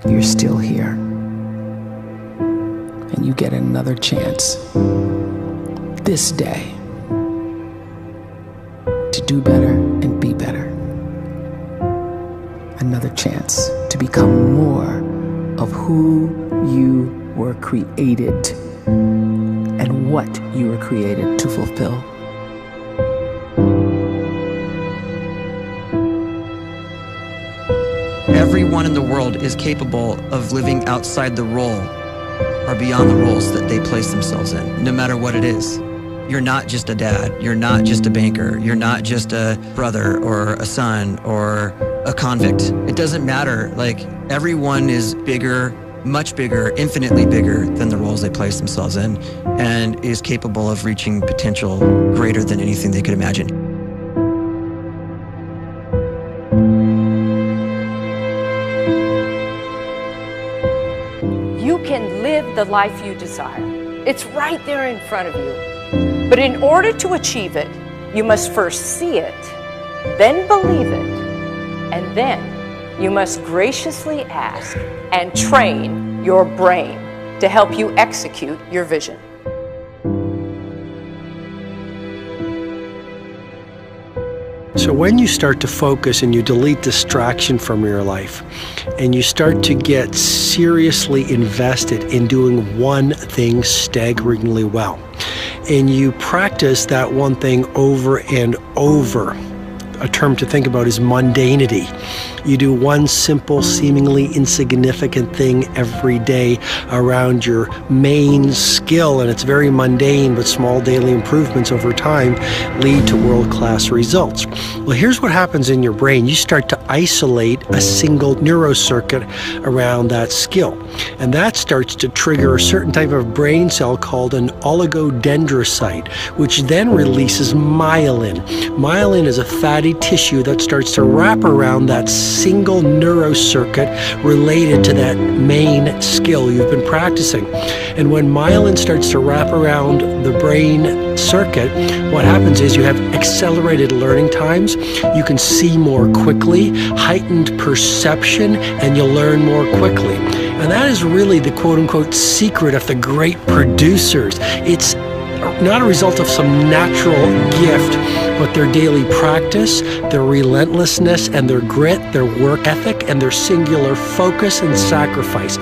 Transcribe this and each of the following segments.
you're still here. And you get another chance this day to do better and be better. Another chance to become more of who you were created and what you were created to fulfill. Everyone in the world is capable of living outside the role or beyond the roles that they place themselves in, no matter what it is. You're not just a dad, you're not just a banker, you're not just a brother or a son or a convict. It doesn't matter. Like, everyone is bigger, much bigger, infinitely bigger than the roles they place themselves in, and is capable of reaching potential greater than anything they could imagine. You can live the life you desire. It's right there in front of you. But in order to achieve it, you must first see it, then believe it, and then you must graciously ask and train your brain to help you execute your vision. So when you start to focus and you delete distraction from your life, and you start to get seriously invested in doing one thing staggeringly well, and you practice that one thing over and over, a term to think about is mundanity. You do one simple, seemingly insignificant thing every day around your main skill, and it's very mundane, but small daily improvements over time lead to world-class results. Well, here's what happens in your brain. You start to isolate a single neurocircuit around that skill, and that starts to trigger a certain type of brain cell called an oligodendrocyte, which then releases myelin. Myelin is a fatty tissue that starts to wrap around that single neurocircuit related to that main skill you've been practicing. And when myelin starts to wrap around the brain circuit, what happens is you have accelerated learning times, you can see more quickly, heightened perception, and you'll learn more quickly. And that is really the quote-unquote secret of the great producers. It's not a result of some natural gift, but their daily practice, their relentlessness and their grit, their work ethic, and their singular focus and sacrifice.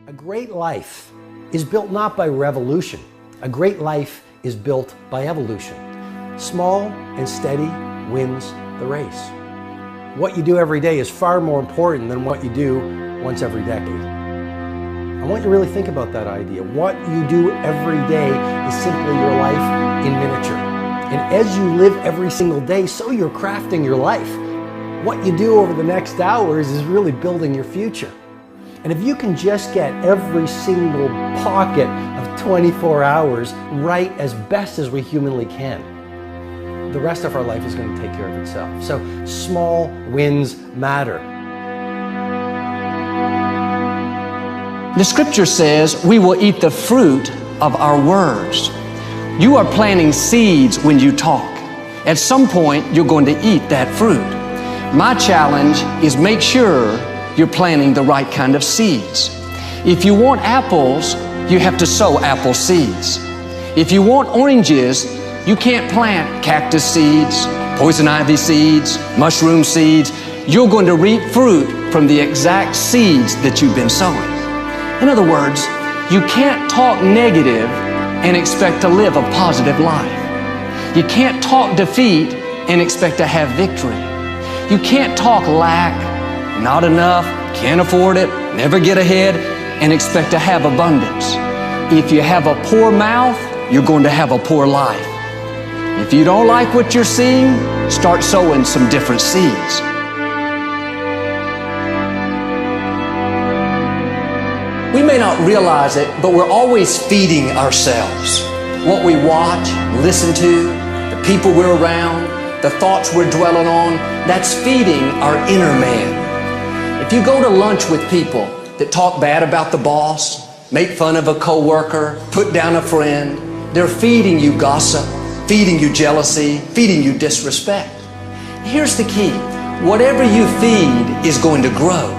A great life is built not by revolution. A great life is built by evolution. Small and steady wins the race. What you do every day is far more important than what you do once every decade. I want you to really think about that idea. What you do every day is simply your life in miniature. And as you live every single day, so you're crafting your life. What you do over the next hours is really building your future. And if you can just get every single pocket of 24 hours right as best as we humanly can, the rest of our life is going to take care of itself. So small wins matter. The scripture says we will eat the fruit of our words. You are planting seeds when you talk. At some point, you're going to eat that fruit. My challenge is make sure you're planting the right kind of seeds. If you want apples, you have to sow apple seeds. If you want oranges, you can't plant cactus seeds, poison ivy seeds, mushroom seeds. You're going to reap fruit from the exact seeds that you've been sowing. In other words, you can't talk negative and expect to live a positive life. You can't talk defeat and expect to have victory. You can't talk lack, not enough, can't afford it, never get ahead, and expect to have abundance. If you have a poor mouth, you're going to have a poor life. If you don't like what you're seeing, start sowing some different seeds. We may not realize it, but we're always feeding ourselves. What we watch, listen to, the people we're around, the thoughts we're dwelling on, that's feeding our inner man. If you go to lunch with people that talk bad about the boss, make fun of a coworker, put down a friend. They're feeding you gossip, feeding you jealousy, feeding you disrespect. Here's the key. Whatever you feed is going to grow.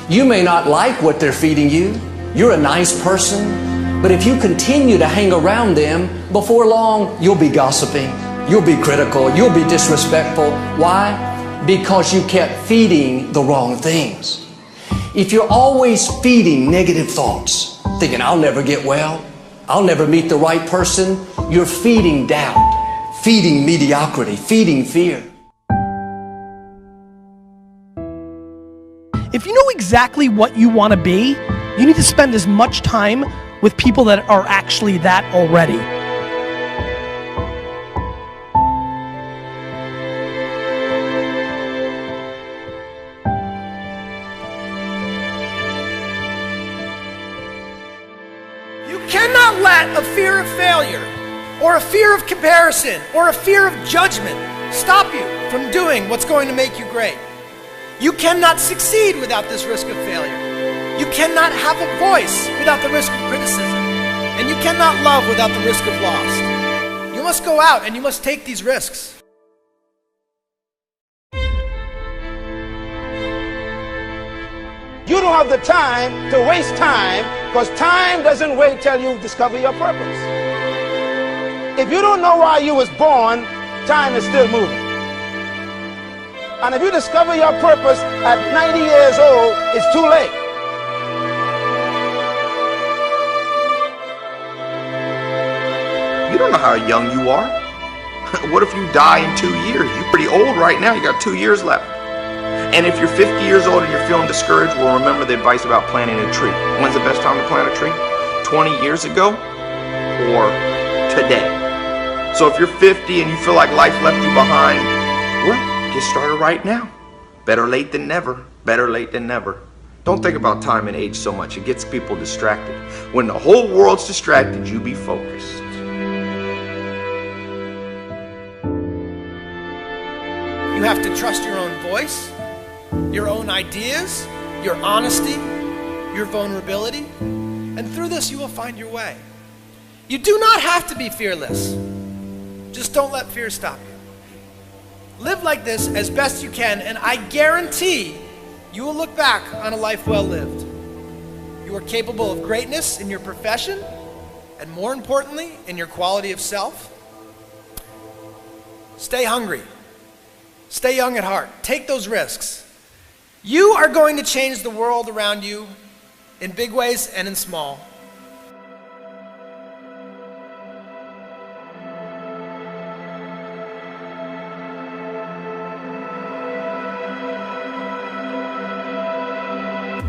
You may not like what they're feeding you. You're a nice person. But if you continue to hang around them, before long, you'll be gossiping. You'll be critical. You'll be disrespectful. Why? Because you kept feeding the wrong things. If you're always feeding negative thoughts, thinking, I'll never get well, I'll never meet the right person, you're feeding doubt, feeding mediocrity, feeding fear. If you know exactly what you want to be, you need to spend as much time with people that are actually that already. You cannot let a fear of failure, or a fear of comparison, or a fear of judgment stop you from doing what's going to make you great. You cannot succeed without this risk of failure. You cannot have a voice without the risk of criticism. And you cannot love without the risk of loss. You must go out and you must take these risks. You don't have the time to waste time, because time doesn't wait till you discover your purpose. If you don't know why you was born, time is still moving. And if you discover your purpose at 90 years old, it's too late. You don't know how young you are. What if you die in 2 years? You're pretty old right now. You got 2 years left. And if you're 50 years old and you're feeling discouraged, well, remember the advice about planting a tree. When's the best time to plant a tree? 20 years ago or today? So if you're 50 and you feel like life left you behind, well, get started right now. Better late than never. Better late than never. Don't think about time and age so much. It gets people distracted. When the whole world's distracted, you be focused. You have to trust your own voice, your own ideas, your honesty, your vulnerability, and through this you will find your way. You do not have to be fearless. Just don't let fear stop you. Live like this as best you can, and I guarantee you will look back on a life well lived. You are capable of greatness in your profession, and more importantly, in your quality of self. Stay hungry. Stay young at heart. Take those risks. You are going to change the world around you in big ways and in small.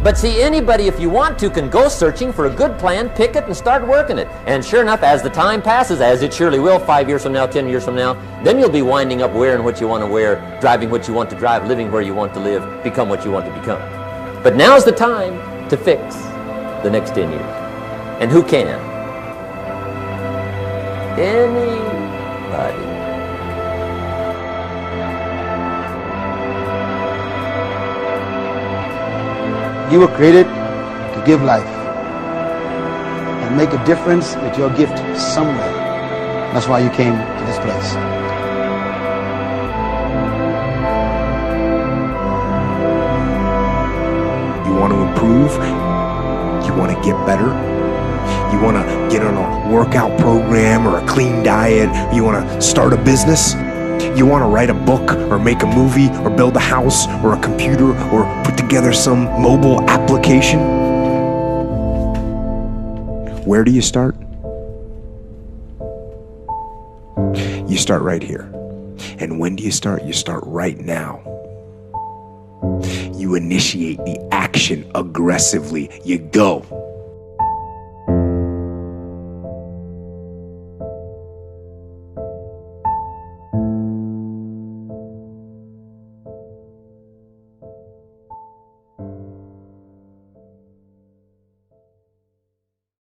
But see, anybody, if you want to, can go searching for a good plan, pick it, and start working it. And sure enough, as the time passes, as it surely will 5 years from now, 10 years from now, then you'll be winding up wearing what you want to wear, driving what you want to drive, living where you want to live, become what you want to become. But now's the time to fix the next 10 years. And who can? Anybody. You were created to give life and make a difference with your gift somewhere. That's why you came to this place. You want to improve? You want to get better? You want to get on a workout program or a clean diet? You want to start a business? You want to write a book or make a movie or build a house or a computer or put together some mobile application? Where do you start? You start right here. And when do you start? You start right now. You initiate the action aggressively. You go.